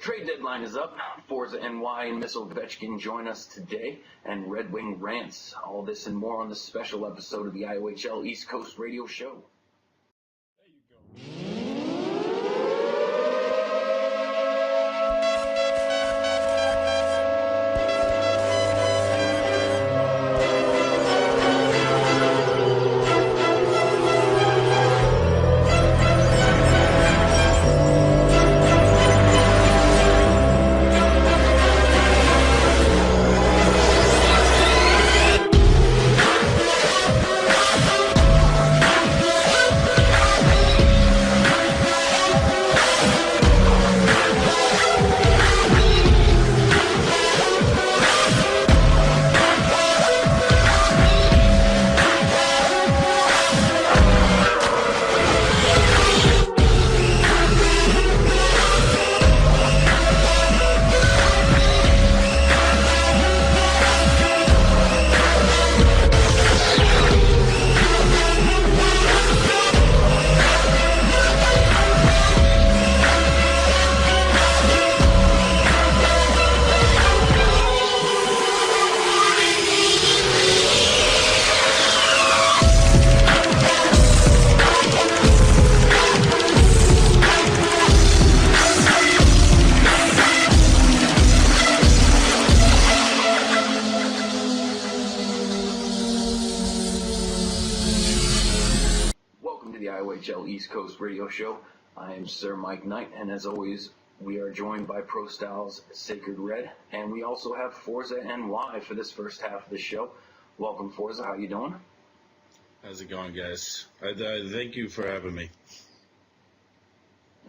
Trade deadline is up. Forza NY and Miss Ovechkin join us today, and Red Wing rants. All this and more on this special episode of the Iohl East Coast Radio Show. There you go. Iohl East Coast Radio Show. I am Sir Mike Knight, and as always, we are joined by Pro Styles Sacred Red, and we also have Forza NY for this first half of the show. Welcome, Forza. How you doing? How's it going, guys? I thank you for having me.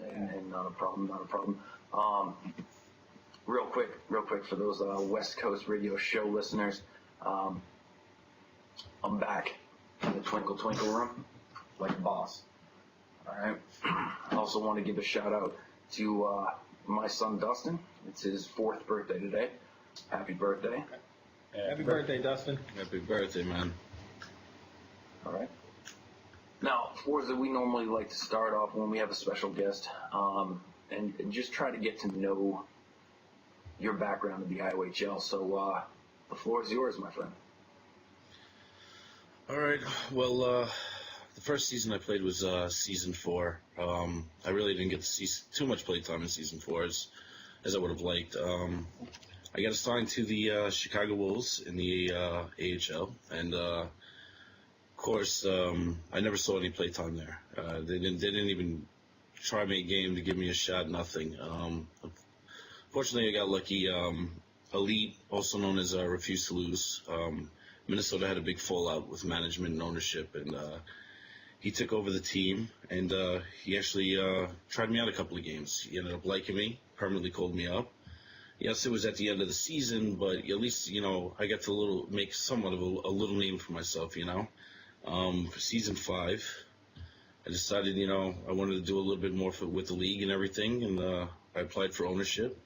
And not a problem, not a problem. Real quick for those West Coast Radio Show listeners, I'm back in the Twinkle Twinkle room like a boss. All right. I also want to give a shout out to my son Dustin. It's his 4th birthday today. Happy birthday. Happy birthday, Dustin. Happy birthday, man. All right. Now, Forza, we normally like to start off when we have a special guest and just try to get to know your background in the IOHL. So the floor is yours, my friend. All right. Well, the first season I played was season 4. I really didn't get to see too much play time in season 4 as I would have liked. I got assigned to the Chicago Wolves in the AHL, and of course I never saw any play time there. They didn't even try me a game to give me a shot. Nothing. Fortunately, I got lucky. Elite, also known as Refuse to Lose. Minnesota had a big fallout with management and ownership, and he took over the team, and he actually tried me out a couple of games. He ended up liking me, permanently called me up. Yes, it was at the end of the season, but at least, I got to make somewhat of a little name for myself, For season 5, I decided, I wanted to do a little bit more with the league and everything, and I applied for ownership,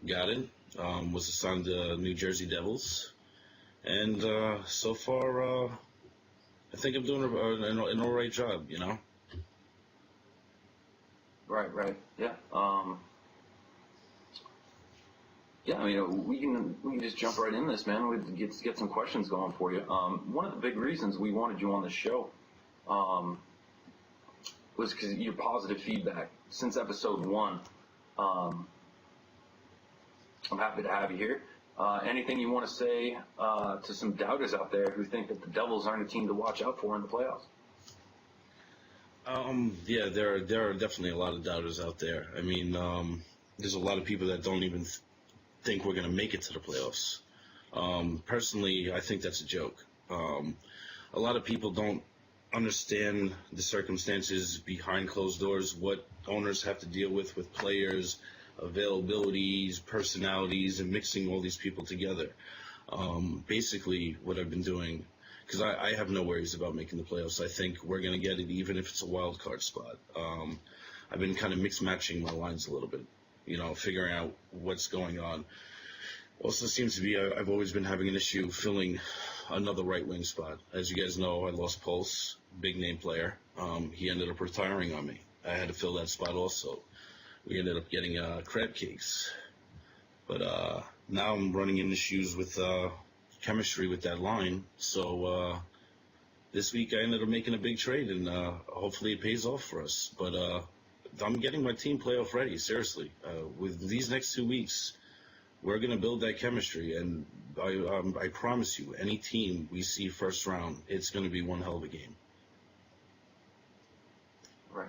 got it, was assigned to New Jersey Devils, and so far, I think I'm doing an all right job, Right. Yeah. Yeah, I mean, we can just jump right in this, man. We get some questions going for you. One of the big reasons we wanted you on the show was because of your positive feedback since episode 1. I'm happy to have you here. Anything you want to say to some doubters out there who think that the Devils aren't a team to watch out for in the playoffs? Yeah, there are definitely a lot of doubters out there. I mean, there's a lot of people that don't even think we're going to make it to the playoffs. Personally, I think that's a joke. A lot of people don't understand the circumstances behind closed doors, what owners have to deal with players, availabilities, personalities, and mixing all these people together. Basically, what I've been doing, because I have no worries about making the playoffs. I think we're going to get it even if it's a wild card spot. I've been kind of mix-matching my lines a little bit, figuring out what's going on. Also seems to be I've always been having an issue filling another right wing spot. As you guys know, I lost Pulse, big name player. He ended up retiring on me. I had to fill that spot also. we ended up getting crab cakes. But now I'm running into issues with chemistry with that line. So this week I ended up making a big trade, and hopefully it pays off for us. But I'm getting my team playoff ready, seriously. With these next 2 weeks, we're going to build that chemistry, and I promise you, any team we see first round, it's going to be one hell of a game.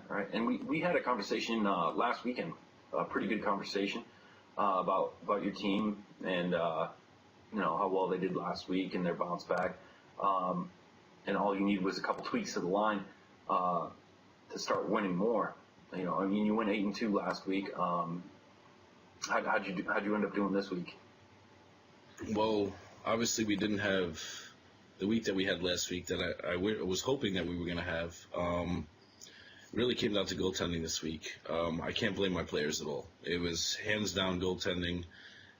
Right. And we had a conversation last weekend, a pretty good conversation about your team and how well they did last week and their bounce back. And all you need was a couple tweaks to the line to start winning more. You went 8-2 last week. How'd you end up doing this week? Well, obviously we didn't have the week that we had last week that I was hoping that we were going to have. Really came down to goaltending this week. I can't blame my players at all. It was hands down goaltending.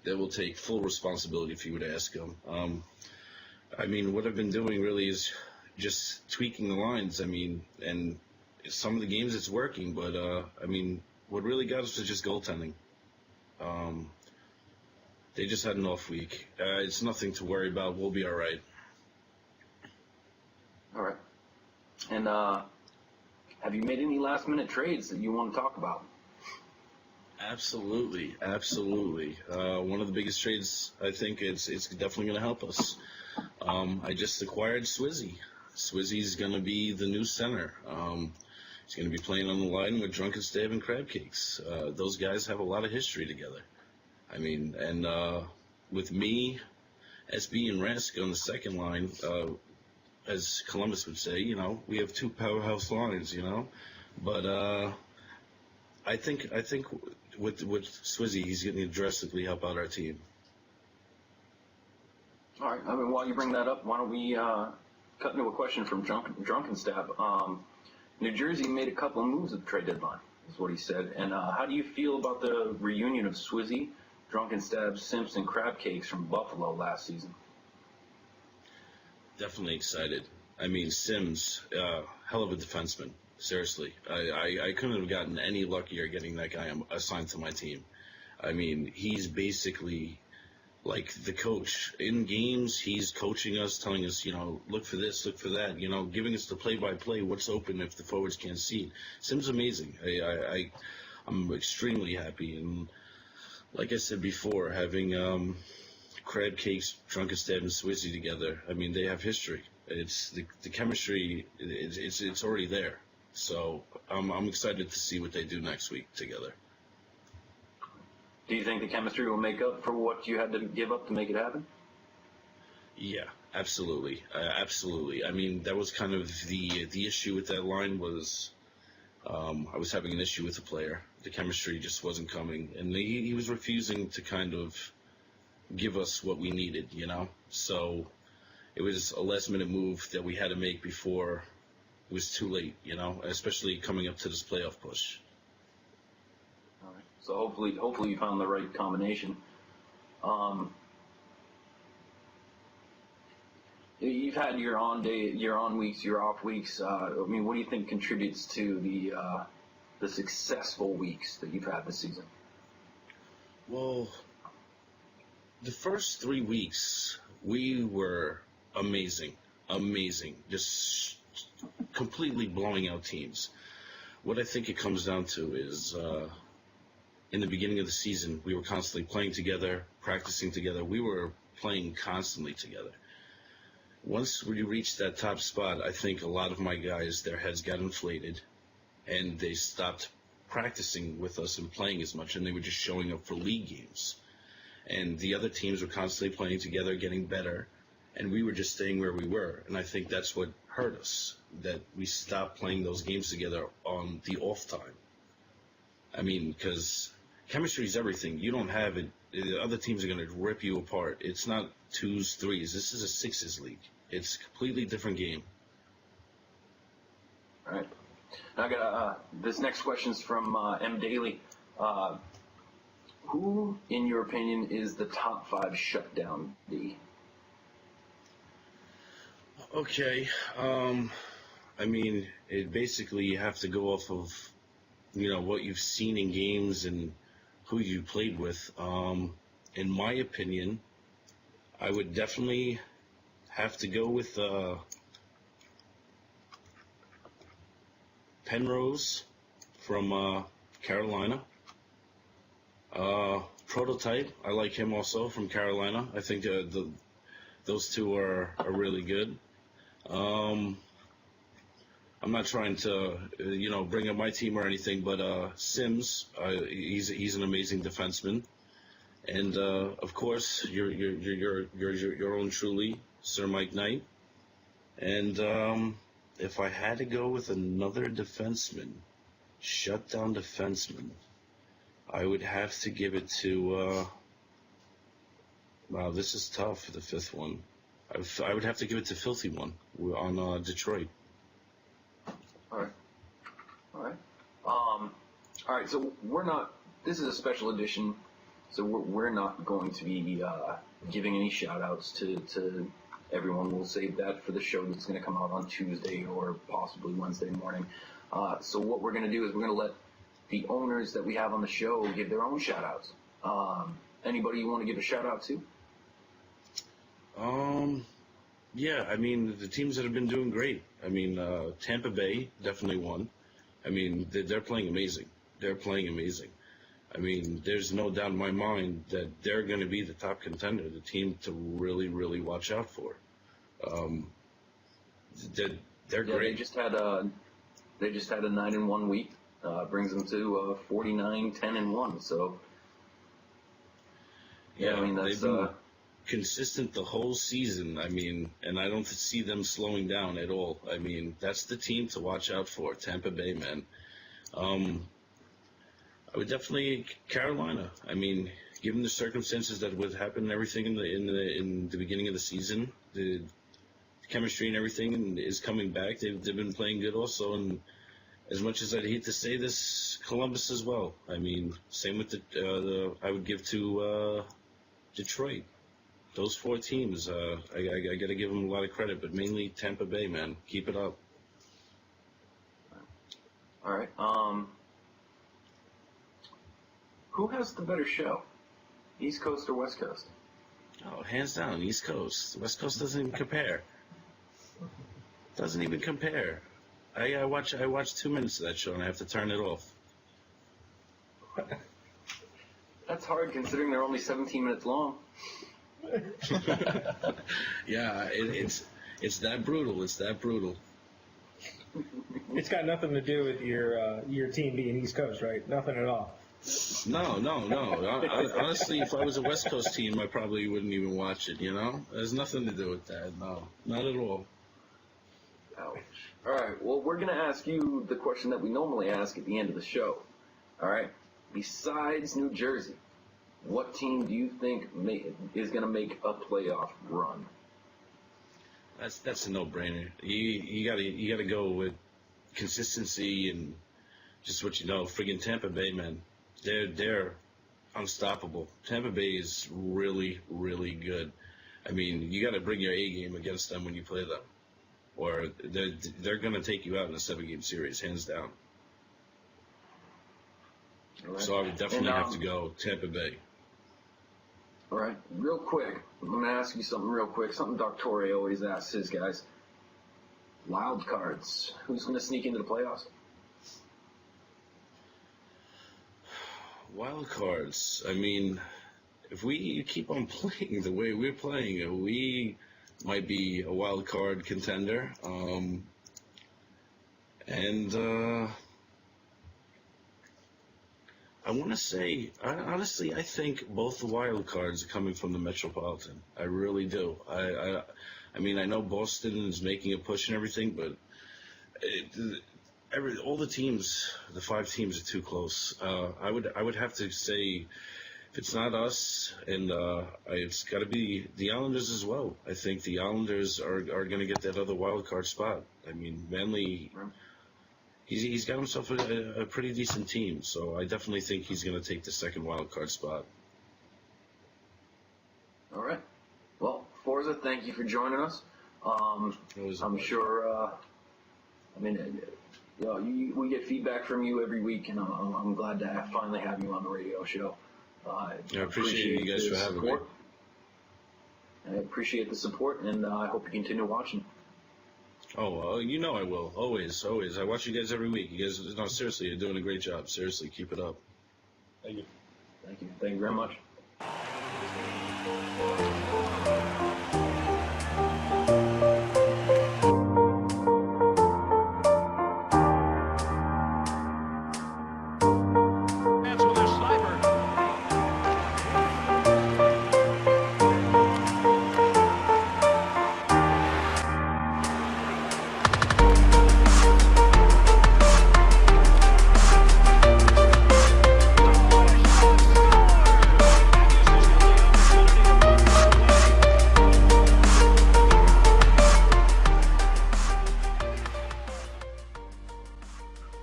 They will take full responsibility if you were to ask them. What I've been doing really is just tweaking the lines. And some of the games it's working, but what really got us was just goaltending. They just had an off week. It's nothing to worry about. We'll be all right. All right. And have you made any last-minute trades that you want to talk about? Absolutely. One of the biggest trades, I think, it's definitely going to help us. I just acquired Swizzy. Swizzy's going to be the new center. He's going to be playing on the line with Drunken Stab and Crab Cakes. Those guys have a lot of history together. With me, SB, and Rask on the second line, as Columbus would say, we have two powerhouse lines, But I think with Swizzy, he's going to drastically help out our team. All right. While you bring that up, why don't we cut into a question from Drunken Stab. New Jersey made a couple of moves at the trade deadline, is what he said. And how do you feel about the reunion of Swizzy, Drunken Stab, Simps, and Crab Cakes from Buffalo last season? Definitely excited. Sims, hell of a defenseman. Seriously. I couldn't have gotten any luckier getting that guy assigned to my team. He's basically like the coach. In games, he's coaching us, telling us, look for this, look for that, giving us the play-by-play, what's open if the forwards can't see it. Sim's amazing. I'm extremely happy. And like I said before, having Crab Cakes, Drunken Stab, and Swizzy together, they have history. It's the chemistry, it's already there. So I'm excited to see what they do next week together. Do you think the chemistry will make up for what you had to give up to make it happen? Yeah, absolutely. Absolutely. That was kind of the issue with that line was I was having an issue with the player. The chemistry just wasn't coming. And he was refusing to kind of give us what we needed, So it was a last-minute move that we had to make before it was too late, especially coming up to this playoff push. All right. So hopefully you found the right combination. You've had your on weeks, your off weeks. What do you think contributes to the successful weeks that you've had this season? Well, the first 3 weeks we were amazing, just completely blowing out teams. What I think it comes down to is in the beginning of the season, we were constantly playing together, practicing together. We were playing constantly together. Once we reached that top spot, I think a lot of my guys, their heads got inflated, and they stopped practicing with us and playing as much, and they were just showing up for league games. And the other teams were constantly playing together, getting better, and we were just staying where we were. And I think that's what hurt us, that we stopped playing those games together on the off time. Because chemistry is everything. You don't have it. The other teams are going to rip you apart. It's not 2s, 3s. This is a 6s league. It's a completely different game. All right. Now I got this next question is from M. Daly. Who, in your opinion, is the top 5 shutdown D? Okay. It basically you have to go off of what you've seen in games and who you played with. In my opinion, I would definitely have to go with Penrose from Carolina. Prototype, I like him also from Carolina. I think those two are really good. I'm not trying to, bring up my team or anything, but Sims, he's an amazing defenseman, and of course your own truly, Sir Mike Knight. And if I had to go with another defenseman, shutdown defenseman, I would have to give it to. Wow, this is tough. The fifth one, I would have to give it to Filthy One on Detroit. All right. All right. So we're not. This is a special edition, so we're not going to be giving any shout outs to everyone. We'll save that for the show that's going to come out on Tuesday or possibly Wednesday morning. So what we're going to do is we're going to let the owners that we have on the show give their own shout outs. Anybody you want to give a shout out to? Yeah, I mean, the teams that have been doing great. I mean, Tampa Bay, definitely one. I mean, they're playing amazing. They're playing amazing. I mean, there's no doubt in my mind that they're going to be the top contender, the team to really, really watch out for. They're great. They just had a 9-1 week. Brings them to 49-10-1. So yeah, I mean that's they've been consistent the whole season. I mean, and I don't see them slowing down at all. I mean, that's the team to watch out for, Tampa Bay, man. I would definitely Carolina. I mean, given the circumstances that would happen and everything in the beginning of the season, the chemistry and everything is coming back. They've been playing good also, and as much as I'd hate to say this, Columbus as well. I mean, same with I would give to Detroit. Those four teams, I got to give them a lot of credit, but mainly Tampa Bay, man. Keep it up. all right. Who has the better show, East Coast or West Coast? Oh, hands down, East Coast. West Coast doesn't even compare. Doesn't even compare. I watch 2 minutes of that show and I have to turn it off. That's hard considering they're only 17 minutes long. Yeah, it's that brutal. It's that brutal. It's got nothing to do with your team being East Coast, right? Nothing at all. No. Honestly, if I was a West Coast team, I probably wouldn't even watch it. There's nothing to do with that. No, not at all. Ouch. All right. Well, we're gonna ask you the question that we normally ask at the end of the show. All right. Besides New Jersey, what team do you think is gonna make a playoff run? That's a no-brainer. You gotta go with consistency and just what you know. Friggin' Tampa Bay, man. They're unstoppable. Tampa Bay is really, really good. I mean, you got to bring your A game against them when you play them, or they're going to take you out in a 7-game series, hands down. All right. So I would definitely have to go Tampa Bay. All right. Real quick, I'm gonna ask you something real quick. Something Doc Torre always asks his guys. Wild cards. Who's gonna sneak into the playoffs? Wild cards. I mean, if we keep on playing the way we're playing, we might be a wild card contender. I want to say, honestly, I think both the wild cards are coming from the Metropolitan. I really do. I mean, I know Boston is making a push and everything, but all the teams, the 5 teams, are too close. I would have to say, if it's not us, and it's got to be the Islanders as well. I think the Islanders are going to get that other wild card spot. I mean, Manley, he's got himself a pretty decent team, so I definitely think he's going to take the second wild card spot. All right. Well, Forza, thank you for joining us. I'm sure. I mean, we get feedback from you every week, and I'm glad to finally have you on the radio show. I appreciate you guys for having me. I appreciate the support, and I hope you continue watching. Oh, you know I will. Always. I watch you guys every week. You guys, no, seriously, you're doing a great job. Seriously, keep it up. Thank you. Thank you very much.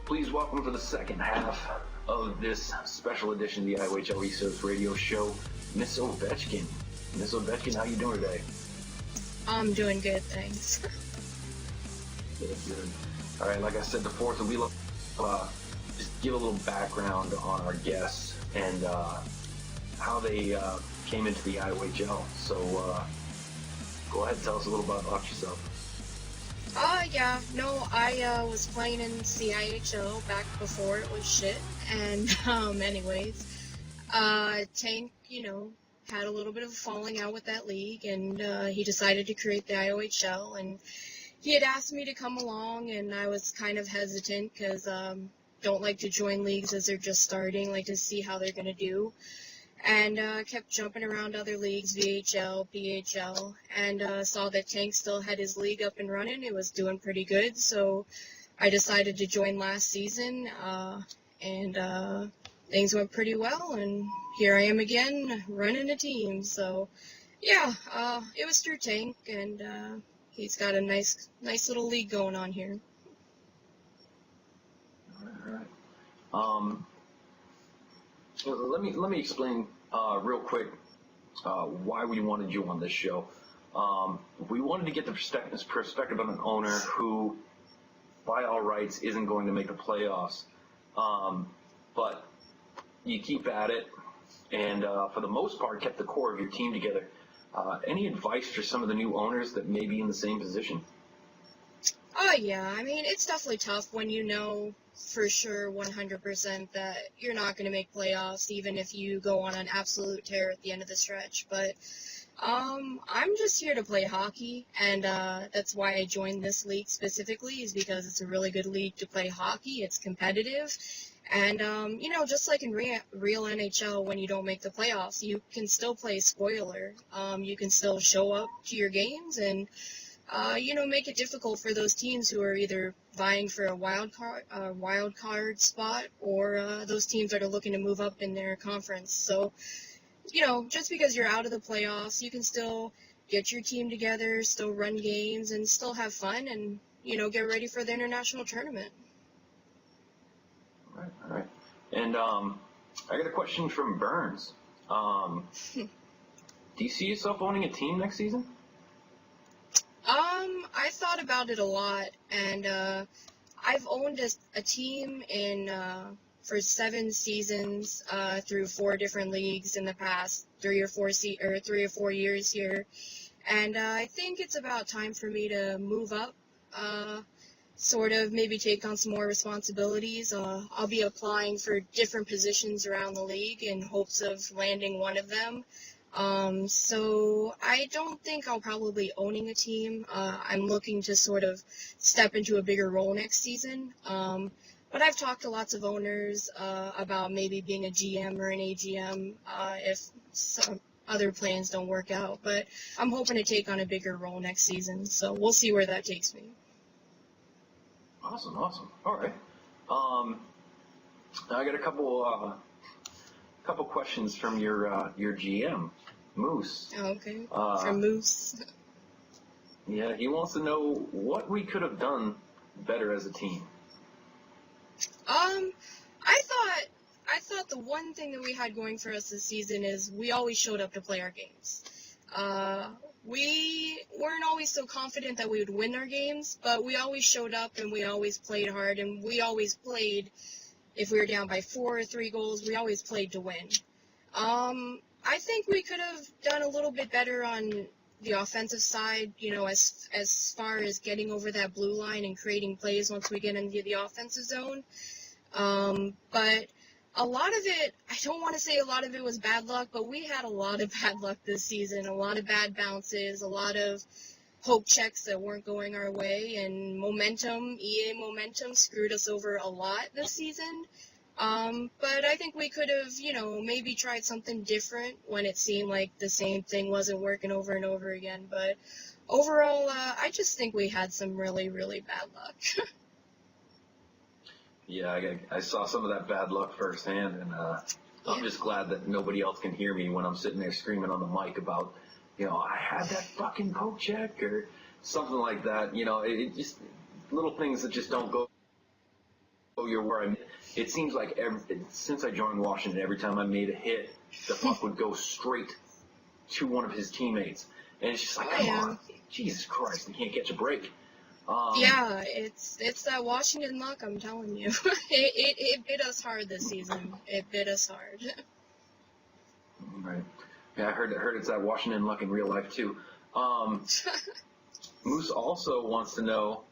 Please welcome for the second half of this special edition of the Iohl East Radio Show, Miss Ovechkin. Miss Ovechkin, how you doing today? I'm doing good, thanks. Good. All right, like I said before, so we just give a little background on our guests and how they came into the Iohl. So go ahead and tell us a little bit about yourself. I was playing in CIHL back before it was shit, and anyways, Tank, had a little bit of a falling out with that league, and he decided to create the IOHL, and he had asked me to come along, and I was kind of hesitant, because don't like to join leagues as they're just starting, like to see how they're going to do. And kept jumping around other leagues, VHL, PHL, and saw that Tank still had his league up and running. It was doing pretty good, so I decided to join last season, and things went pretty well, and here I am again, running a team. So, yeah, it was through Tank, and he's got a nice little league going on here. All right. Let me explain real quick why we wanted you on this show. We wanted to get the perspective of an owner who, by all rights, isn't going to make the playoffs, but you keep at it, and for the most part, kept the core of your team together. Any advice for some of the new owners that may be in the same position? Oh, yeah. I mean, it's definitely tough when you know for sure 100% that you're not going to make playoffs, even if you go on an absolute tear at the end of the stretch. But I'm just here to play hockey, and that's why I joined this league specifically, is because it's a really good league to play hockey. It's competitive. And, just like in real NHL, when you don't make the playoffs, you can still play spoiler. You can still show up to your games and make it difficult for those teams who are either vying for a wild card spot, or those teams that are looking to move up in their conference. So, just because you're out of the playoffs, you can still get your team together, still run games, and still have fun, and get ready for the international tournament. All right. And I got a question from Burns. Do you see yourself owning a team next season? I thought about it a lot, and I've owned a team for 7 seasons through 4 different leagues in the past 3 or 4 years here, and I think it's about time for me to move up, sort of maybe take on some more responsibilities. I'll be applying for different positions around the league in hopes of landing one of them. So I don't think I'll probably be owning a team. I'm looking to sort of step into a bigger role next season. But I've talked to lots of owners about maybe being a GM or an AGM if some other plans don't work out. But I'm hoping to take on a bigger role next season. So we'll see where that takes me. Awesome. All right. I got a couple questions from your GM, Moose. Oh, okay. From Moose. Yeah, he wants to know what we could have done better as a team. I thought the one thing that we had going for us this season is we always showed up to play our games. we weren't always so confident that we would win our games, but we always showed up and we always played hard, and we always played, if we were down by 4 or 3 goals, we always played to win. I think we could have done a little bit better on the offensive side, as far as getting over that blue line and creating plays once we get into the offensive zone. But a lot of it, I don't want to say a lot of it was bad luck, but we had a lot of bad luck this season, a lot of bad bounces, a lot of poke checks that weren't going our way, and EA momentum screwed us over a lot this season. But I think we could have, maybe tried something different when it seemed like the same thing wasn't working over and over again. But overall, I just think we had some really, really bad luck. Yeah, I saw some of that bad luck firsthand, and I'm just glad that nobody else can hear me when I'm sitting there screaming on the mic about, I had that fucking poke check or something like that. It just little things that just don't go your way. I mean, it seems like since I joined Washington, every time I made a hit, the puck would go straight to one of his teammates, and it's just like, come on, Jesus Christ, they can't catch a break. Yeah, it's that Washington luck, I'm telling you. It bit us hard this season. It bit us hard. Right. Yeah, I heard it's that Washington luck in real life too. Moose also wants to know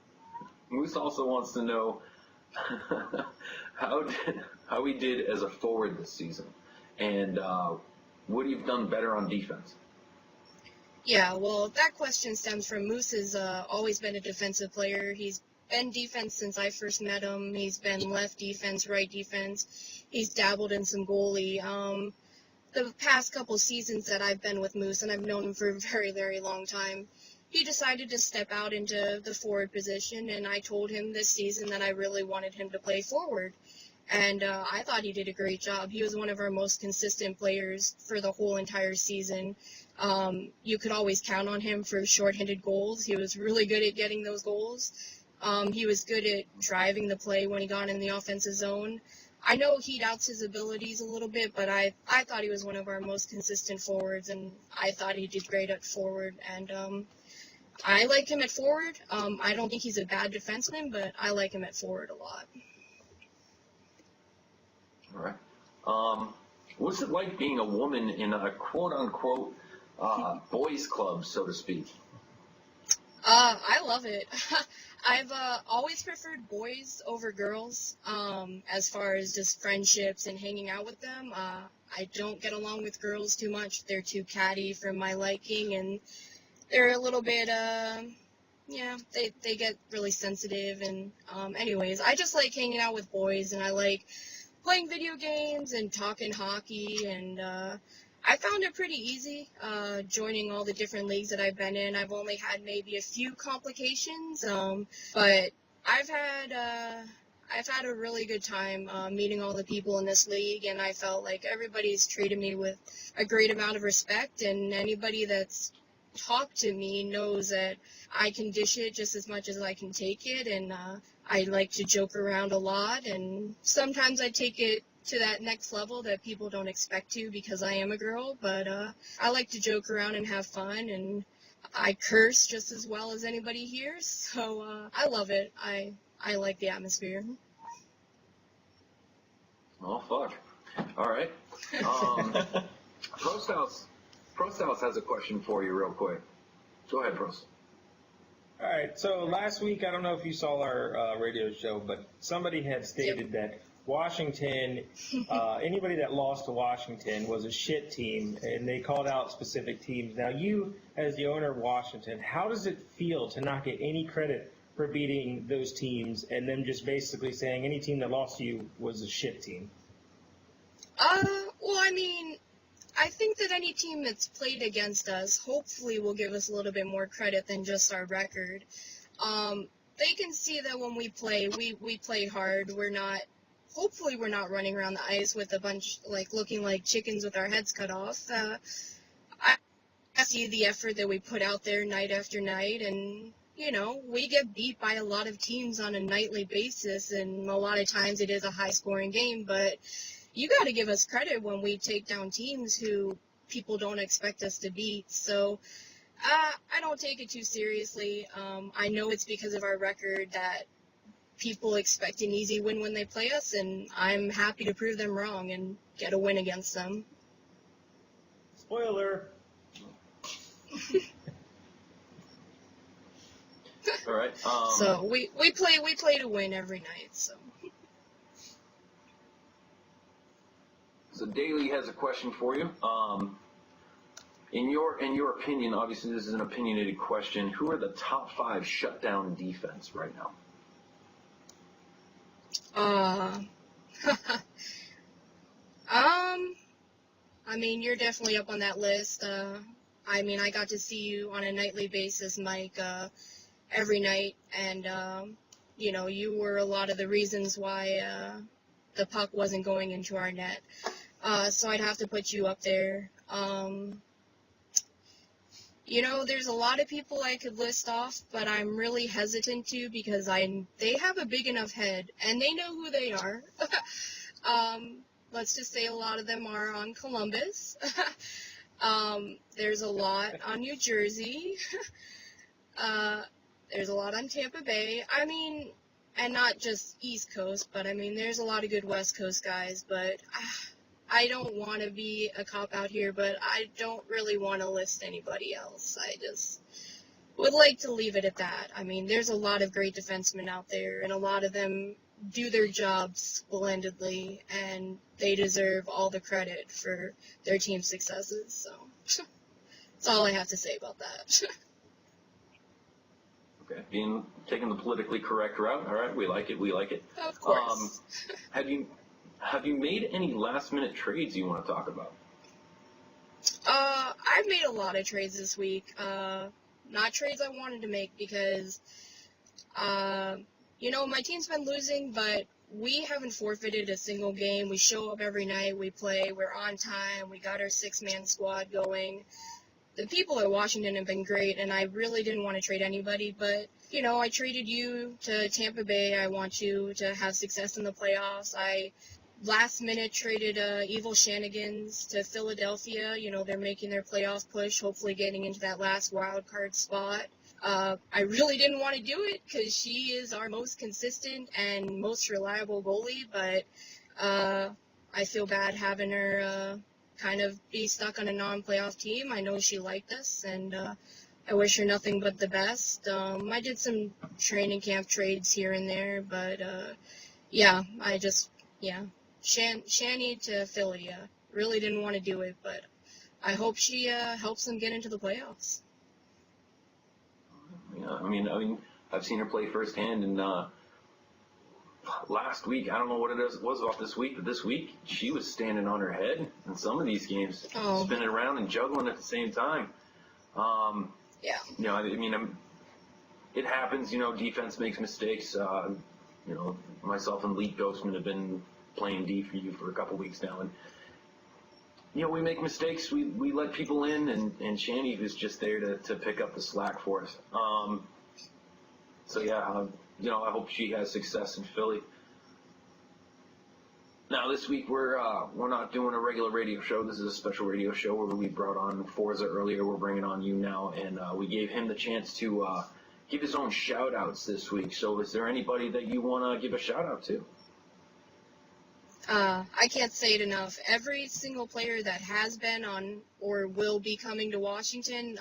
how he did as a forward this season, and would he have done better on defense? Yeah, well, that question stems from Moose has always been a defensive player. He's been defense since I first met him. He's been left defense, right defense. He's dabbled in some goalie. The past couple seasons that I've been with Moose, and I've known him for a very, very long time, he decided to step out into the forward position, and I told him this season that I really wanted him to play forward. And I thought he did a great job. He was one of our most consistent players for the whole entire season. You could always count on him for shorthanded goals. He was really good at getting those goals. He was good at driving the play when he got in the offensive zone. I know he doubts his abilities a little bit, but I thought he was one of our most consistent forwards, and I thought he did great at forward. And I like him at forward. I don't think he's a bad defenseman, but I like him at forward a lot. All right. What's it like being a woman in a quote-unquote boys club, so to speak? I love it. I've always preferred boys over girls as far as just friendships and hanging out with them. I don't get along with girls too much. They're too catty for my liking, and they're a little bit, they get really sensitive. And anyways, I just like hanging out with boys, and I like playing video games and talking hockey, and I found it pretty easy joining all the different leagues that I've been in. I've only had maybe a few complications, but I've had a really good time meeting all the people in this league, and I felt like everybody's treated me with a great amount of respect, and anybody that's talked to me knows that I can dish it just as much as I can take it, and I like to joke around a lot, and sometimes I take it to that next level that people don't expect to because I am a girl, but I like to joke around and have fun, and I curse just as well as anybody here, so I love it. I like the atmosphere. Oh, fuck. All right. Prost has a question for you real quick. Go ahead, Prost. All right, so last week, I don't know if you saw our radio show, but somebody had stated that Washington, anybody that lost to Washington was a shit team, and they called out specific teams. Now, you, as the owner of Washington, how does it feel to not get any credit for beating those teams and them just basically saying any team that lost to you was a shit team? Well, I mean, I think that any team that's played against us hopefully will give us a little bit more credit than just our record. They can see that when we play, we play hard. Hopefully we're not running around the ice with a bunch, looking like chickens with our heads cut off. I see the effort that we put out there night after night, and, we get beat by a lot of teams on a nightly basis, and a lot of times it is a high-scoring game, but you got to give us credit when we take down teams who people don't expect us to beat. So I don't take it too seriously. I know it's because of our record that people expect an easy win when they play us, and I'm happy to prove them wrong and get a win against them. Spoiler. All right. So we play to win every night. So Daly has a question for you. In your opinion, obviously this is an opinionated question. Who are the top 5 shutdown defense right now? I mean, you're definitely up on that list. I mean, I got to see you on a nightly basis, Mike, every night, and you were a lot of the reasons why the puck wasn't going into our net. So I'd have to put you up there. There's a lot of people I could list off, but I'm really hesitant to because they have a big enough head, and they know who they are. Let's just say a lot of them are on Columbus. There's a lot on New Jersey. There's a lot on Tampa Bay. I mean, and not just East Coast, but I mean, there's a lot of good West Coast guys, but I don't want to be a cop out here, but I don't really want to list anybody else. I just would like to leave it at that. I mean, there's a lot of great defensemen out there, and a lot of them do their jobs splendidly, and they deserve all the credit for their team successes. So that's all I have to say about that. Okay, taking the politically correct route. All right, we like it. Of course. Have you made any last-minute trades you want to talk about? I've made a lot of trades this week. Not trades I wanted to make because, my team's been losing, but we haven't forfeited a single game. We show up every night. We play. We're on time. We got our 6-man squad going. The people at Washington have been great, and I really didn't want to trade anybody, but, I traded you to Tampa Bay. I want you to have success in the playoffs. I last minute traded Iohl Shanigans to Philadelphia. They're making their playoff push, hopefully getting into that last wild card spot. I really didn't want to do it because she is our most consistent and most reliable goalie, but I feel bad having her kind of be stuck on a non-playoff team. I know she liked us, and I wish her nothing but the best. I did some training camp trades here and there, but Shanny to Philly. Really didn't want to do it, but I hope she helps them get into the playoffs. Yeah, I mean, I've seen her play firsthand, and last week, I don't know what it was about this week, but this week she was standing on her head in some of these games, spinning around and juggling at the same time. It happens. Defense makes mistakes. Myself and Leet Ghostman have been playing D for you for a couple weeks now, and we make mistakes. We let people in, and Shanny was just there to pick up the slack for us. I hope she has success in Philly. Now this week we're not doing a regular radio show. This is a special radio show where we brought on Forza earlier. We're bringing on you now, and we gave him the chance to give his own shout outs this week. So is there anybody that you want to give a shout out to? I can't say it enough. Every single player that has been on or will be coming to Washington,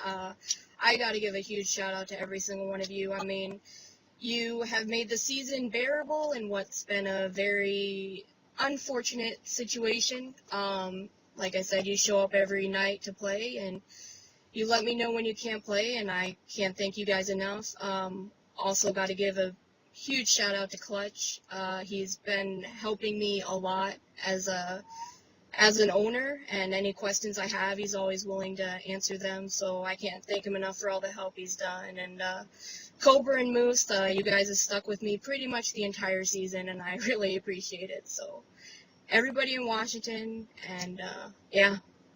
I got to give a huge shout out to every single one of you. I mean, you have made the season bearable in what's been a very unfortunate situation. Like I said, you show up every night to play, and you let me know when you can't play, and I can't thank you guys enough. Also got to give a huge shout out to Clutch. He's been helping me a lot as an owner, and any questions I have, he's always willing to answer them. So I can't thank him enough for all the help he's done. And Cobra and Moose, you guys have stuck with me pretty much the entire season, and I really appreciate it. So everybody in Washington, and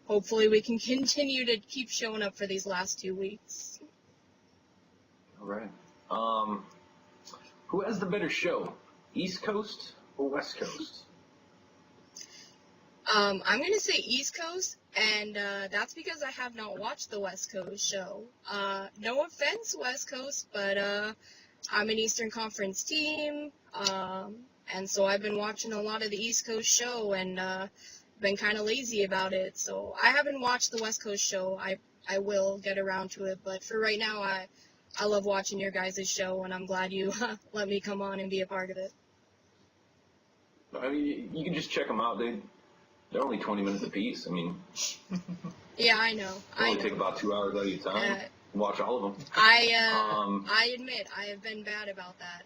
hopefully we can continue to keep showing up for these last 2 weeks. All right. Who has the better show, East Coast or West Coast? I'm going to say East Coast, and that's because I have not watched the West Coast show. No offense, West Coast, but I'm an Eastern Conference team, and so I've been watching a lot of the East Coast show and been kind of lazy about it. So I haven't watched the West Coast show. I will get around to it, but for right now, I love watching your guys' show, and I'm glad you let me come on and be a part of it. I mean, you can just check them out. They're only 20 minutes apiece. I mean, Yeah, I know. they only take about 2 hours out of your time. Watch all of them. I admit I have been bad about that.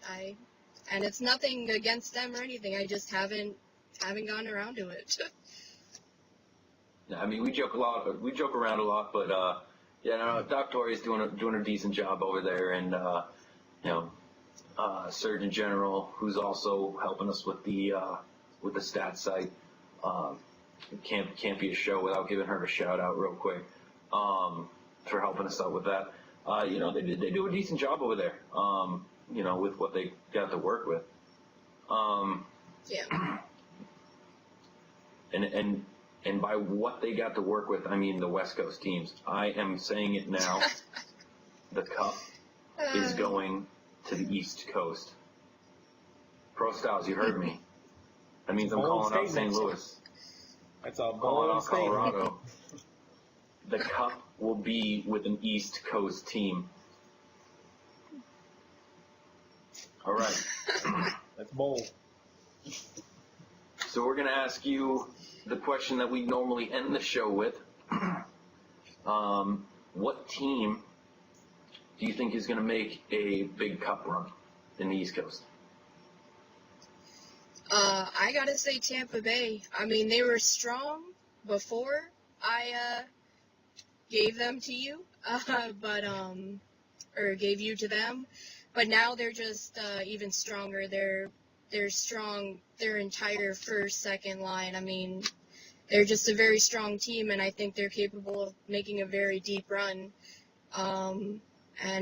And it's nothing against them or anything. I just haven't gotten around to it. I mean, we joke around a lot, but yeah, no, Doc Torrey's doing a decent job over there, and you know, Surgeon General, who's also helping us with the stats site. Can't be a show without giving her a shout out real quick for helping us out with that. You know, they do a decent job over there. You know, with what they got to work with. Yeah. And by what they got to work with, I mean the West Coast teams. I am saying it now. The cup is going to the East Coast. Pro Styles, you heard me. That means I'm calling out St. Louis. That's a Calling bold out statement. Colorado. The cup will be with an East Coast team. All right. That's bold. So we're going to ask you the question that we normally end the show with. What team do you think is going to make a big cup run in the East Coast? I gotta say Tampa Bay. I mean, they were strong before I gave them to you, or gave you to them, but now they're just even stronger. They're strong. Their entire first, second line. I mean, they're just a very strong team, and I think they're capable of making a very deep run. And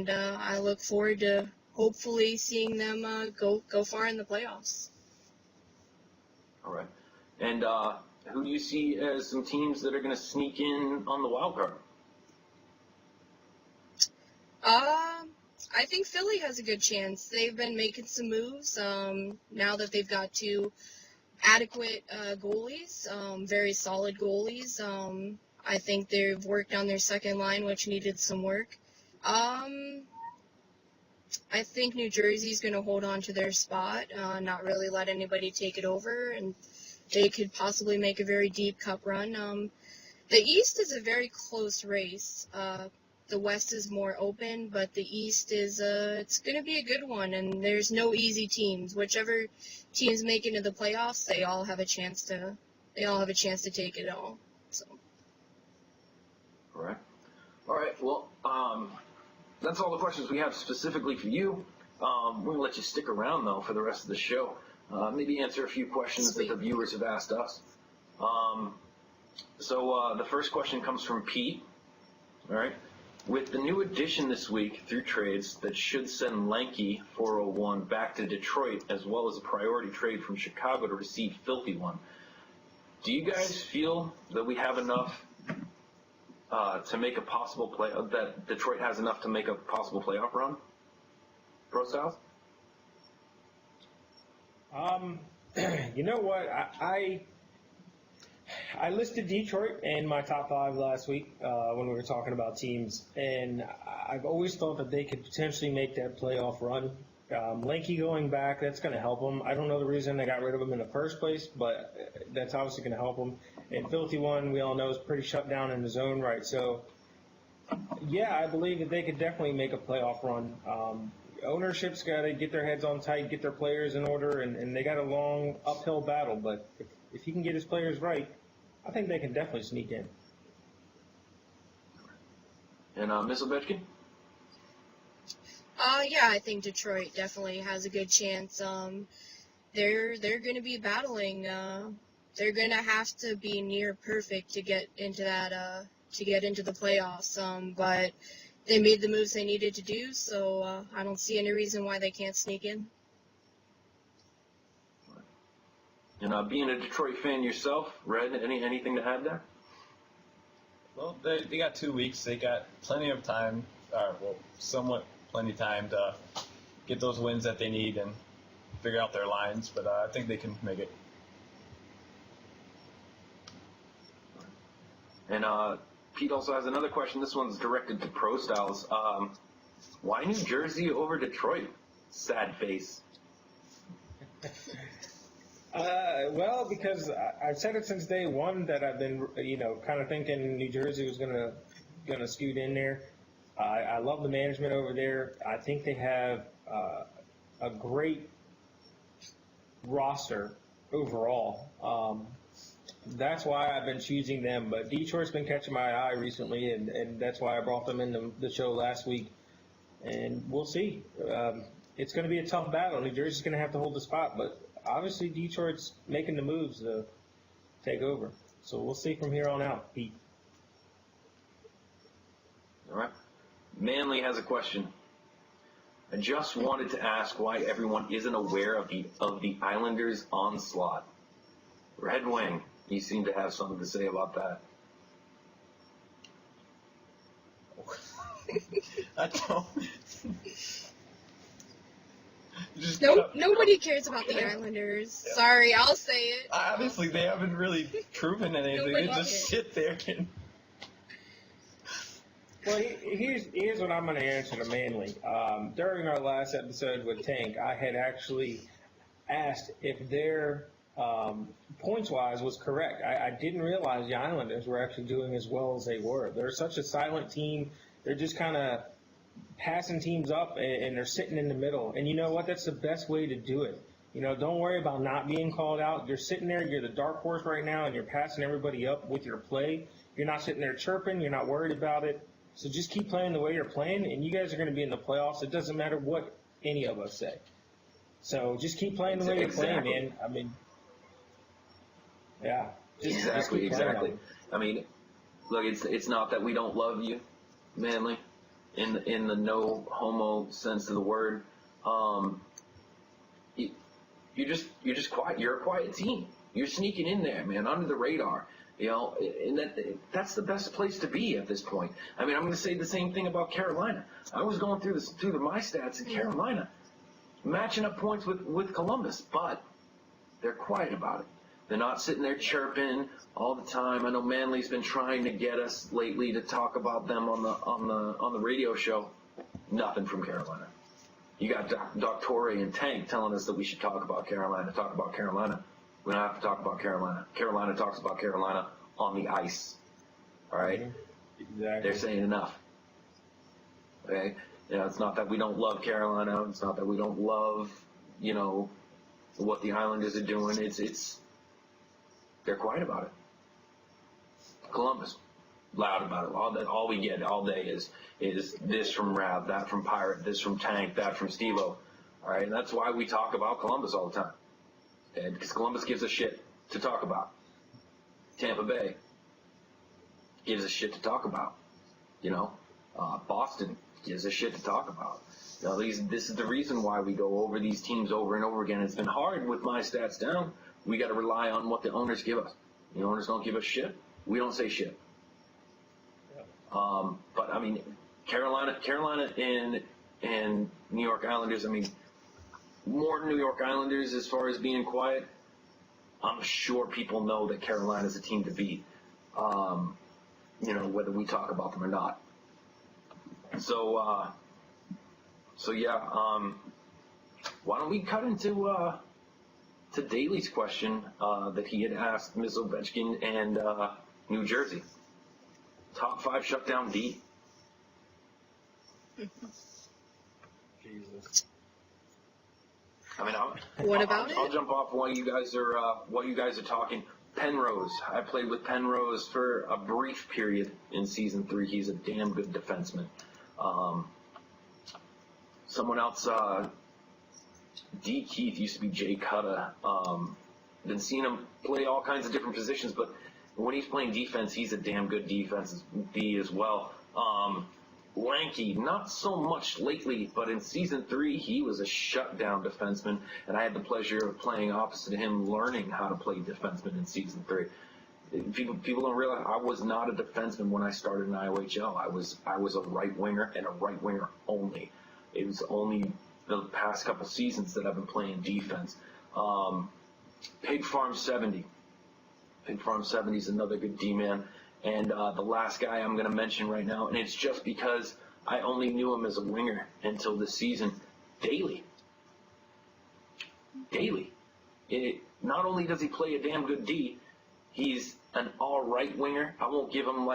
I look forward to hopefully seeing them go far in the playoffs. All right. And who do you see as some teams that are going to sneak in on the wild card? I think Philly has a good chance. They've been making some moves now that they've got two adequate goalies, very solid goalies. I think they've worked on their second line, which needed some work. I think New Jersey's going to hold on to their spot, not really let anybody take it over, and they could possibly make a very deep cup run. The East is a very close race. The West is more open, but the East is it's going to be a good one, and there's no easy teams. Whichever teams make it into the playoffs, they all have a chance to take it all. So. All right. All right. Well, that's all the questions we have specifically for you. We're going to let you stick around, though, for the rest of the show. Maybe answer a few questions Sweet. that the viewers have asked us. So the first question comes from Pete. All right. With the new addition this week through trades that should send Lanky 401 back to Detroit, as well as a priority trade from Chicago to receive Filthy One, do you guys feel that we have enough to make a possible play, that Detroit has enough to make a possible playoff run? Pro Styles? You know what? I listed Detroit in my top 5 last week when we were talking about teams, and I've always thought that they could potentially make that playoff run. Lanky going back, that's going to help them. I don't know the reason they got rid of him in the first place, but that's obviously going to help them. And Filthy One, we all know, is pretty shut down in his own right. So, yeah, I believe that they could definitely make a playoff run. Ownership's got to get their heads on tight, get their players in order, and they got a long uphill battle. But if he can get his players right, I think they can definitely sneak in. And Miss Ovechkin? Yeah, I think Detroit definitely has a good chance. They're going to be battling. They're going to have to be near perfect to get into that to get into the playoffs. But they made the moves they needed to do, so I don't see any reason why they can't sneak in. And being a Detroit fan yourself, Red, anything to add there? Well, they got 2 weeks. They got plenty of time, somewhat plenty of time to get those wins that they need and figure out their lines. But I think they can make it. And Pete also has another question. This one's directed to Pro Styles. Why New Jersey over Detroit? Sad face. Well, because I've said it since day one that I've been, kind of thinking New Jersey was gonna scoot in there. I love the management over there. I think they have a great roster overall. That's why I've been choosing them. But Detroit's been catching my eye recently, and that's why I brought them in the show last week. And we'll see. It's going to be a tough battle. New Jersey's going to have to hold the spot, but obviously Detroit's making the moves to take over. So we'll see from here on out, Pete. All right. Manly has a question. I just wanted to ask why everyone isn't aware of the Islanders' onslaught. Red Wing, you seem to have something to say about that. I don't. Nobody cares about the Islanders. Yeah. Sorry, I'll say it. Obviously, they haven't really proven anything. They Nobody just cares. sit there and. Well, here's what I'm going to answer to Manly. During our last episode with Tank, I had actually asked if their points-wise was correct. I didn't realize the Islanders were actually doing as well as they were. They're such a silent team. They're just kind of passing teams up, and they're sitting in the middle. And you know what? That's the best way to do it. Don't worry about not being called out. You're sitting there. You're the dark horse right now, and you're passing everybody up with your play. You're not sitting there chirping. You're not worried about it. So just keep playing the way you're playing, and you guys are going to be in the playoffs. It doesn't matter what any of us say. So just keep playing the way you're playing, man. I mean, yeah. Just keep Exactly. playing. I mean, look, it's not that we don't love you, Manly, in the no homo sense of the word. You're just quiet. You're a quiet team. You're sneaking in there, man, under the radar. And that's the best place to be at this point. I mean, I'm going to say the same thing about Carolina. I was going through my stats in Carolina, matching up points with Columbus, but they're quiet about it. They're not sitting there chirping all the time. I know Manly's been trying to get us lately to talk about them on the radio show. Nothing from Carolina. You got Doc Torre and Tank telling us that we should talk about Carolina. We don't have to talk about Carolina. Carolina talks about Carolina on the ice. All right? Exactly. They're saying enough. Okay? It's not that we don't love Carolina. It's not that we don't love, what the Islanders are doing. It's they're quiet about it. Columbus, loud about it. All we get all day is this from Rav, that from Pirate, this from Tank, that from Steve-O. All right? And that's why we talk about Columbus all the time. Because Columbus gives a shit to talk about. Tampa Bay gives a shit to talk about. Boston gives a shit to talk about. This is the reason why we go over these teams over and over again. It's been hard with my stats down. We got to rely on what the owners give us. The owners don't give us shit. We don't say shit. But I mean, Carolina and New York Islanders. I mean, more New York Islanders as far as being quiet. I'm sure people know that Carolina's a team to beat, whether we talk about them or not. So yeah, why don't we cut into to Daly's question that he had asked Ms. Ovechkin and New Jersey. Top 5 shutdown D. Jesus. I mean, I'll it? jump off while you guys are talking. Penrose. I played with Penrose for a brief period in season 3. He's a damn good defenseman. Someone else, D. Keith used to be Jay Cutta. Been seeing him play all kinds of different positions, but when he's playing defense, he's a damn good defense D as well. lanky, not so much lately, but in season 3 he was a shutdown defenseman, and I had the pleasure of playing opposite him, learning how to play defenseman in season 3. People don't realize I was not a defenseman when I started in IOHL. I was a right winger and a right winger only. It was only the past couple seasons that I've been playing defense. Pig Farm 70. Pig Farm 70 is another good D-man. And the last guy I'm going to mention right now, and it's just because I only knew him as a winger until this season, Daly. Not only does he play a damn good D, he's an all-right winger. I won't give him,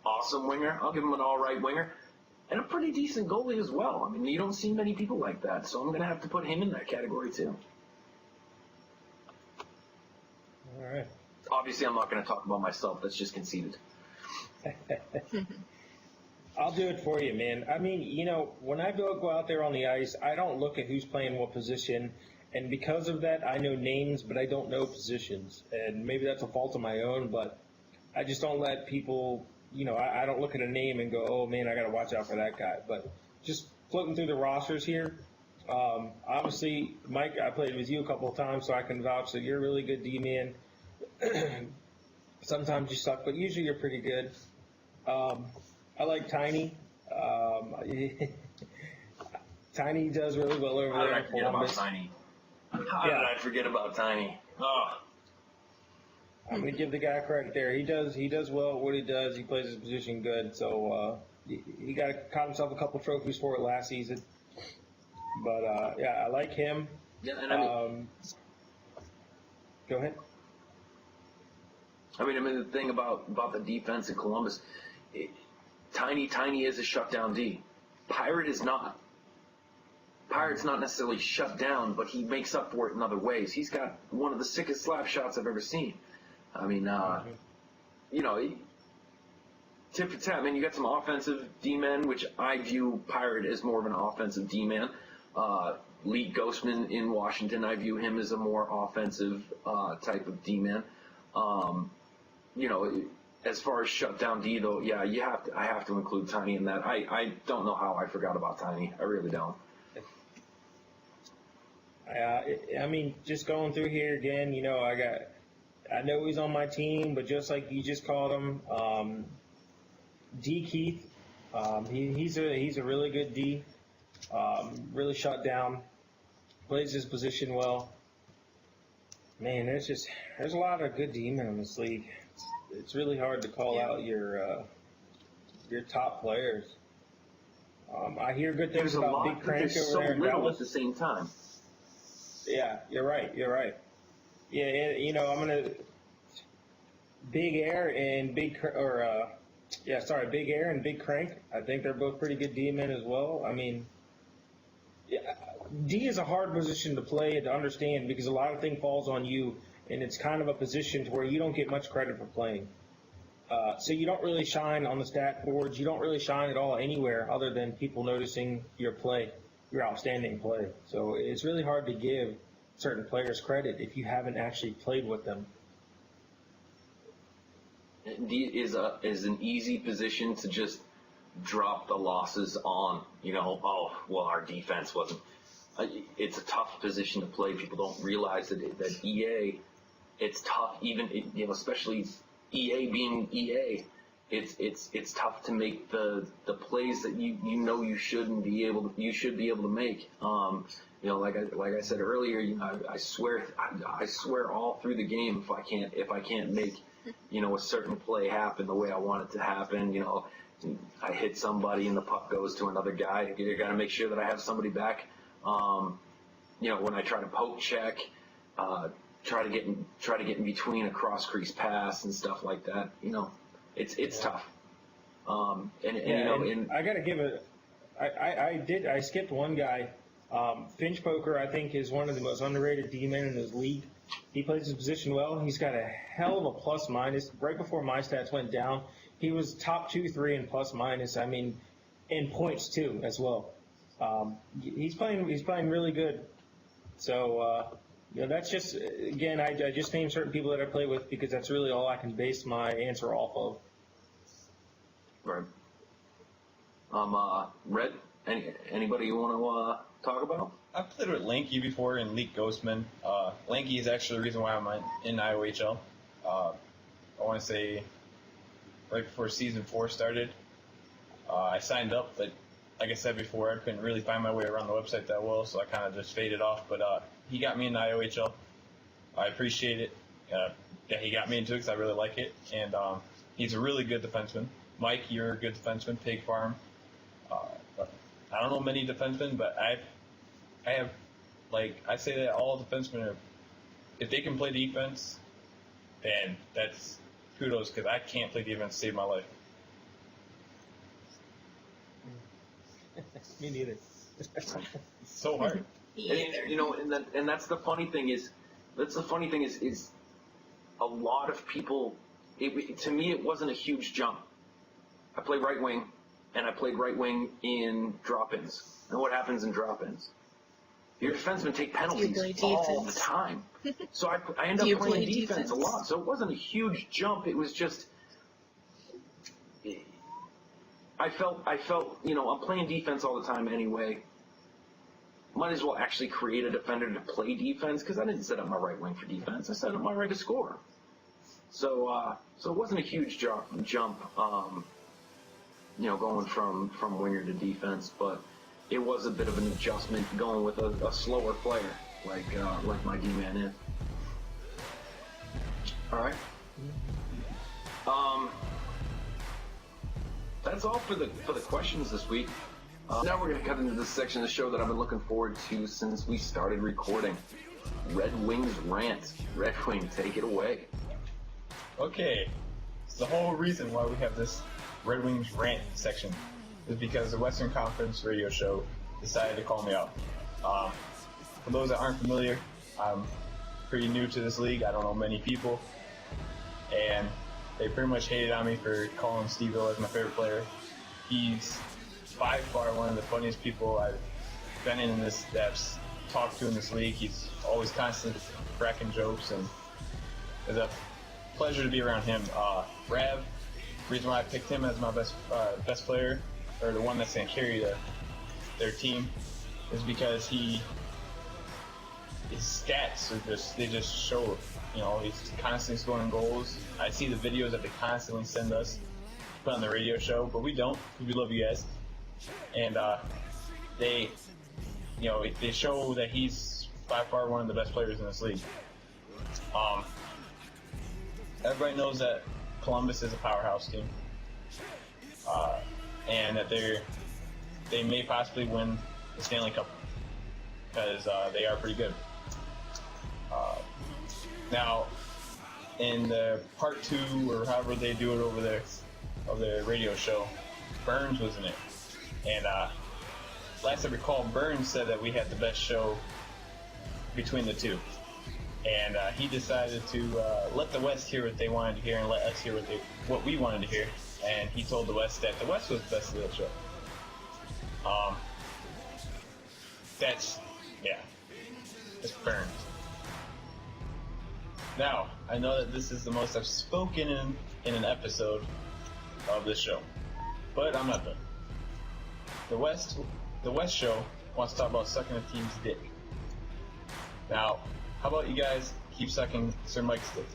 awesome winger. I'll give him an all-right winger. And a pretty decent goalie as well. I mean, you don't see many people like that, so I'm going to have to put him in that category too. All right. Obviously, I'm not going to talk about myself. That's just conceited. I'll do it for you, man. I mean, when I go out there on the ice, I don't look at who's playing what position, and because of that, I know names, but I don't know positions. And maybe that's a fault of my own, but I just don't let people, I don't look at a name and go, oh, man, I got to watch out for that guy. But just floating through the rosters here, obviously, Mike, I played with you a couple of times, so I can vouch that you're a really good D-man. Sometimes you suck, but usually you're pretty good. I like Tiny. Tiny does really well over How there did I in forget about Columbus. Tiny? How did I forget about Tiny? Oh. I'm gonna give the guy credit there. He does well at what he does. He plays his position good. So he caught himself a couple trophies for it last season. But I like him. Yeah, and I mean, Go ahead. I mean, the thing about the defense in Columbus, Tiny is a shutdown D. Pirate is not. Pirate's not necessarily shut down, but he makes up for it in other ways. He's got one of the sickest slap shots I've ever seen. I mean, tip for tap, man, you got some offensive D-men, which I view Pirate as more of an offensive D-man. Lee Ghostman in Washington, I view him as a more offensive type of D-man. As far as shutdown D, though, yeah, I have to include Tiny in that. I don't know how I forgot about Tiny. I really don't. I mean, just going through here again, I know he's on my team, but just like you just called him, D. Keith, he's a really good D, really shut down, plays his position well. Man, there's a lot of good D-men in this league. It's really hard to call out your top players. I hear good things There's a about lot, Big but Crank there's over so there in little Dallas. at the same time. Yeah, you're right. Yeah, and, I'm gonna Big Air and Big Air and Big Crank. I think they're both pretty good D-men as well. I mean, D is a hard position to play and to understand because a lot of things falls on you, and it's kind of a position to where you don't get much credit for playing. So you don't really shine on the stat boards. You don't really shine at all anywhere other than people noticing your play, your outstanding play. So it's really hard to give certain players credit if you haven't actually played with them. D is an easy position to just drop the losses on. Our defense wasn't. It's a tough position to play. People don't realize that EA, it's tough. Even especially EA being EA, it's tough to make the plays that you should be able to make. Like I said earlier, I swear all through the game if I can't make a certain play happen the way I want it to happen. I hit somebody and the puck goes to another guy. You got to make sure that I have somebody back. When I try to poke check, try to get in between a cross crease pass and stuff like that. It's tough. I got to give it. I skipped one guy. Finch Poker, I think, is one of the most underrated D-men in his league. He plays his position well. He's got a hell of a plus minus. Right before my stats went down, he was top 2-3 in plus minus. I mean, in points too as well. He's playing really good. So that's just, again, I just named certain people that I play with because that's really all I can base my answer off of. Right. Red, anybody you want to talk about? I've played with Lanky before and Leak Ghostman. Lanky is actually the reason why I'm in Iohl. I want to say right before Season 4 started, I signed up, but like I said before, I couldn't really find my way around the website that well, so I kind of just faded off. But he got me in Iohl. I appreciate it. Yeah, he got me into it because I really like it, and he's a really good defenseman. Mike, you're a good defenseman. Pig Farm. But I don't know many defensemen, but I have, like, I say that all defensemen are, if they can play defense, then that's kudos, because I can't play defense to save my life. Me neither. It's so hard. And that's the funny thing is, is a lot of people. To me, it wasn't a huge jump. I played right wing, and I played right wing in drop-ins. And what happens in drop-ins? Your defensemen take penalties all the time. So I end up playing defense a lot. So it wasn't a huge jump. It was just, I felt, I'm playing defense all the time anyway. Might as well actually create a defender to play defense, because I didn't set up my right wing for defense. I set up my right to score. So it wasn't a huge jump, going from winger to defense, but it was a bit of an adjustment going with a slower player like my D-man is. All right. That's all for the questions this week. Now we're going to cut into this section of the show that I've been looking forward to since we started recording. Red Wings Rant. Red Wing, take it away. Okay, so the whole reason why we have this Red Wings Rant section is because the Western Conference radio show decided to call me out. For those that aren't familiar, I'm pretty new to this league. I don't know many people, and they pretty much hated on me for calling Steve Iohl as my favorite player. He's by far one of the funniest people I've been in this that's talked to in this league. He's always constantly cracking jokes, and it's a pleasure to be around him. Rav, the reason why I picked him as my best player, or the one that's going to carry their team, is because his stats are they just show, he's constantly scoring goals. I see the videos that they constantly send us to put on the radio show, but we don't. We love you guys. And they show that he's by far one of the best players in this league. Everybody knows that Columbus is a powerhouse team, and that they may possibly win the Stanley Cup because they are pretty good. Now, in the part 2, or however they do it over there, of the radio show, Burns was in it. And last I recall, Burns said that we had the best show between the two. And he decided to let the West hear what they wanted to hear and let us hear what we wanted to hear. And he told the West that the West was the best of the show. That's Burns. Now, I know that this is the most I've spoken in an episode of this show, but I'm not done. The West show wants to talk about sucking a team's dick. Now, how about you guys keep sucking Sir Mike's dick?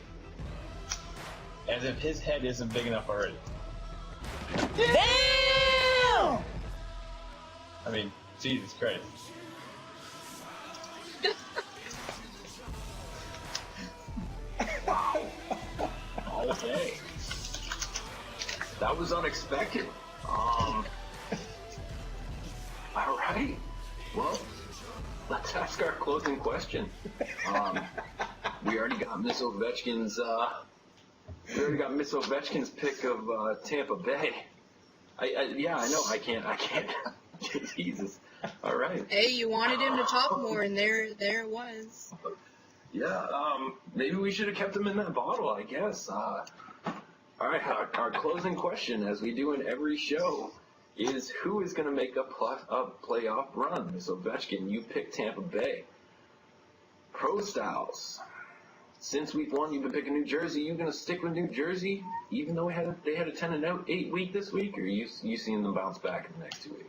As if his head isn't big enough already. Damn! I mean, Jesus Christ. Wow. Okay. That was unexpected. All right. Well, let's ask our closing question. We already got Miss Ovechkin's. Pick of Tampa Bay. I know. I can't. Jesus. All right. Hey, you wanted him to talk more, and there it was. Yeah. Maybe we should have kept him in that bottle, I guess. All right. Our closing question, as we do in every show, is who is going to make a playoff run? Miss Ovechkin, you pick Tampa Bay. Pro Styles. since week 1, you've been picking New Jersey. You gonna stick with New Jersey, even though they had a 10-8 week this week, or you seeing them bounce back in the next 2 weeks?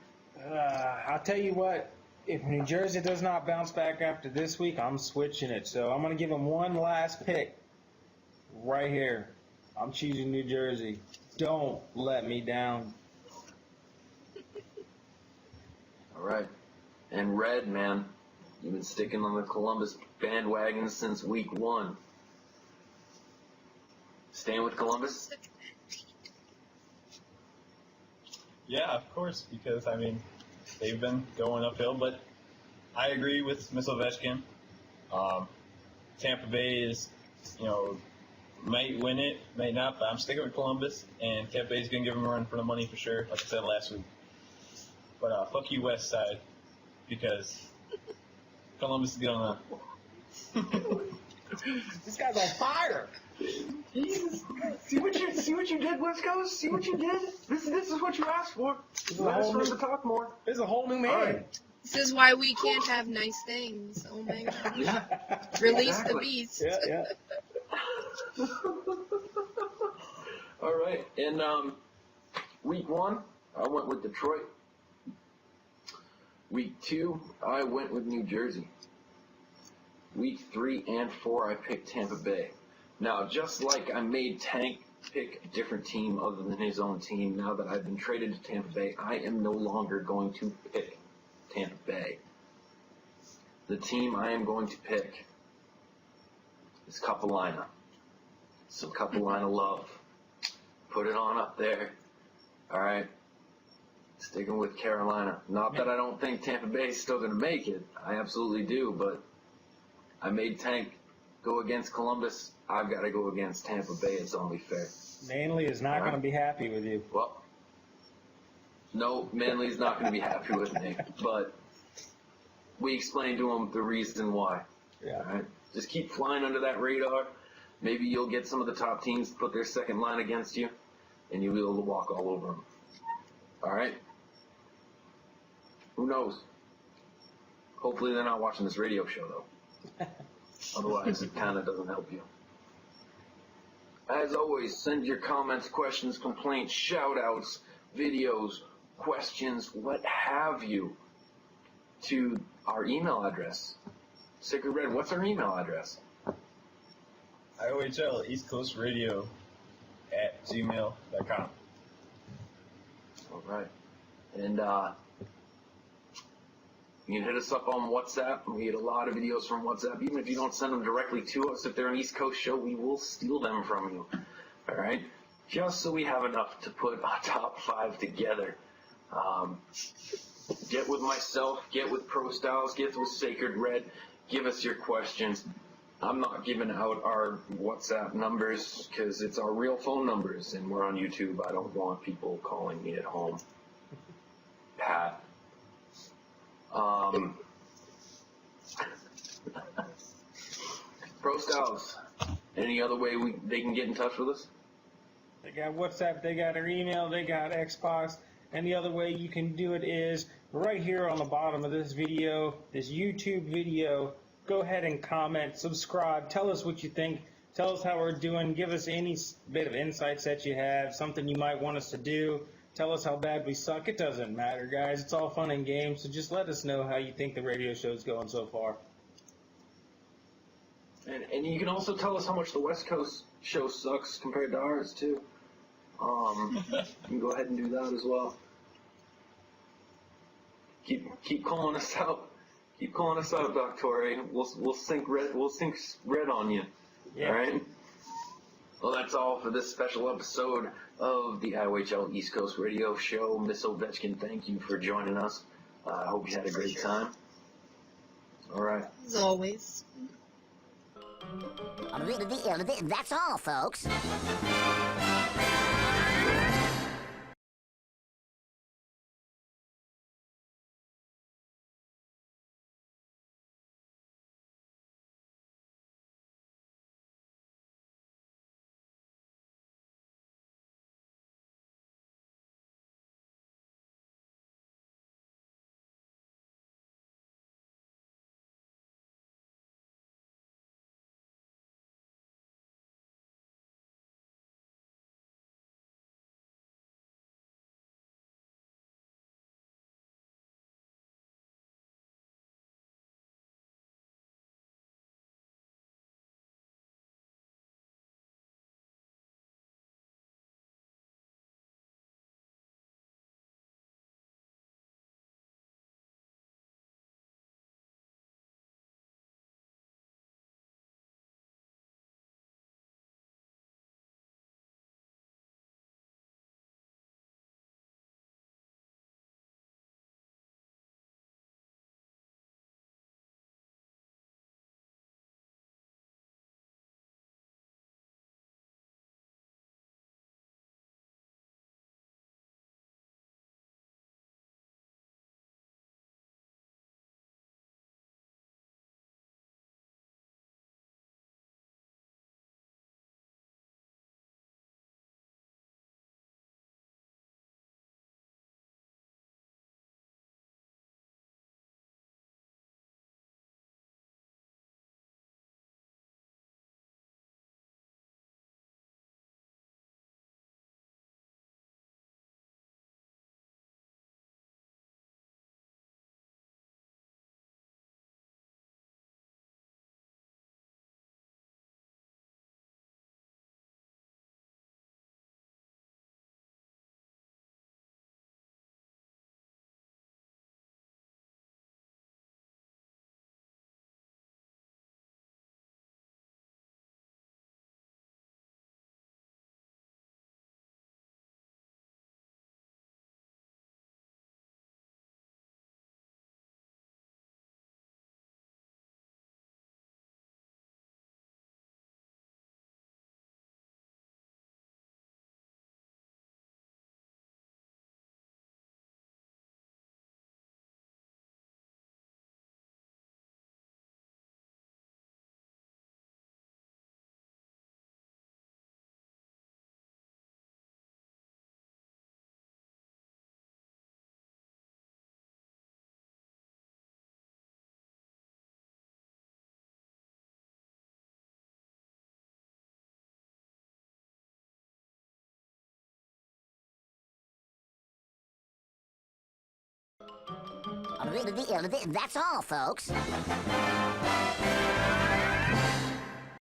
I'll tell you what. If New Jersey does not bounce back after this week, I'm switching it. So I'm going to give them one last pick right here. I'm choosing New Jersey. Don't let me down. All right. And Red, man, you've been sticking on the Columbus bandwagon since week 1. Staying with Columbus? Yeah, of course, because, I mean, they've been going uphill, but I agree with Miss Ovechkin. Tampa Bay is, might win it, may not, but I'm sticking with Columbus, and Tampa Bay is going to give them a run for the money for sure, like I said last week. But fuck you, West Side, because Columbus is going to. This guy's on fire. Jesus. See what you did, West Coast? See what you did? This is what you asked for. You asked for him to talk more. This is a whole new man. All right. This is why we can't have nice things. Oh my God. Release the beast. Yeah. All right. In week 1, I went with Detroit. Week 2, I went with New Jersey. Week 3 and 4, I picked Tampa Bay. Now, just like I made Tank pick a different team other than his own team, now that I've been traded to Tampa Bay, I am no longer going to pick Tampa Bay. The team I am going to pick is Kapalina. Some Kapalina love. Put it on up there. All right. Sticking with Carolina. Not that I don't think Tampa Bay is still going to make it. I absolutely do, but I made Tank go against Columbus. I've got to go against Tampa Bay. It's only fair. Manly is not going to be happy with you. Well, no, Manly's not going to be happy with me, but we explained to him the reason why. Yeah. All right? Just keep flying under that radar. Maybe you'll get some of the top teams to put their second line against you, and you'll be able to walk all over them. All right? Who knows? Hopefully they're not watching this radio show, though. Otherwise, it kind of doesn't help you. As always, send your comments, questions, complaints, shout-outs, videos, questions, what have you, to our email address. Sacred Red, what's our email address? IOHL East Coast Radio at gmail.com. All right. And you can hit us up on WhatsApp. We get a lot of videos from WhatsApp. Even if you don't send them directly to us, if they're an East Coast show, we will steal them from you. All right? Just so we have enough to put a top 5 together. Get with myself, get with Pro Styles, get with Sacred Red. Give us your questions. I'm not giving out our WhatsApp numbers because it's our real phone numbers, and we're on YouTube. I don't want people calling me at home. Pat. Pro Styles, any other way they can get in touch with us? They got WhatsApp, they got our email, they got Xbox, and the other way you can do it is right here on the bottom of this video, this YouTube video. Go ahead and comment, subscribe, tell us what you think, tell us how we're doing, give us any bit of insights that you have, something you might want us to do, tell us how bad we suck. It doesn't matter, guys. It's all fun and games, so just let us know how you think the radio show's going so far. And you can also tell us how much the West Coast show sucks compared to ours, too. You can go ahead and do that as well. Keep calling us out. Keep calling us out, Doctor. We'll sink red on you. Yeah. All right. Well, that's all for this special episode of the IOHL East Coast Radio Show. Miss Ovechkin, thank you for joining us. I hope you had a great time. All right. As always. That's all, folks. That's all, folks.